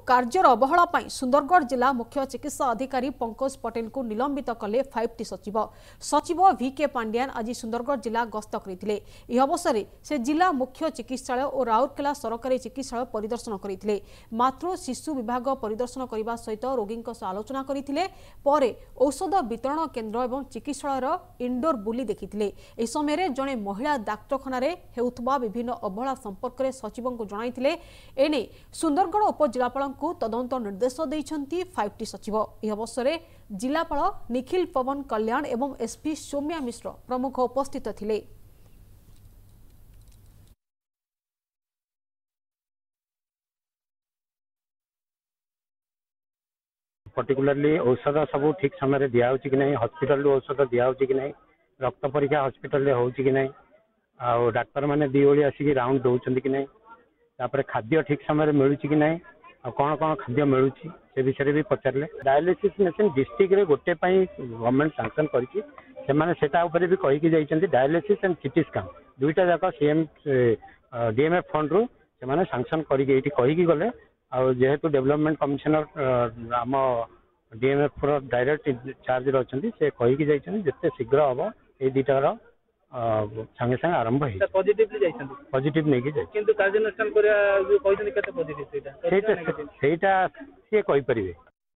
Career अवहेला पर सुंदरगढ़ जिला मुख्य चिकित्सा अधिकारी पंकज पटेल को निलंबित कले 5टी सचिव सचिव VK पांड्यान आज सुंदरगढ़ जिला गस्त करते। यह अवसर से जिला मुख्य चिकित्सालय और राउरकेला सरकारी चिकित्सालय परिदर्शन करते। मातृ शिशु विभाग परिदर्शन करने सहित रोगी आलोचना करते। औषध वितरण केन्द्र और चिकित्सालय इंडोर बुली देखिते। इस समय जड़े महिला डाक्तखाना होता विभिन्न अवहेला संपर्क में सचिव को जणाइले। एने सुंदरगढ़ उपजिलापाल को तदंत निर्देश देइछंती 5टी सचिव। यह अवसर जिलापाल निखिल पवन कल्याण एवं SP सौम्या मिश्र प्रमुख उपस्थित थिले। पर्टिकुलरली औषध सब ठीक समय दिया कि नहीं, हॉस्पिटल औषध दिया कि नहीं, रक्त परीक्षा हॉस्पिटल हो कि नहीं, आ डाक्तर मैंने दी ओली आसिक राउंड दौरान कि नहीं, तापर खाद्य ठीक समय मिलूँ कि नहीं, कौन कौन खाद्य मिलूँ से विषय भी पचारे। डायलिसिस मेसीन डिस्ट्रिक्ट रे गोटे गवर्नमेंट सैंक्शन कर भी कहीकि जाइए। डायलिसिस एंड सीटी स्कैन दुईटा जाक CM DMF फंड रु से सैंक्शन करके गले। जेहेतु डेवलपमेंट कमिशनर आम DMF डायरेक्ट चार्ज अच्छा से कहीकि जाइए जिते शीघ्र हम ये दुईटार संगे संगे आरंभ पॉजिटिव नहीं कार्यानुष्ठान सी कही पारे।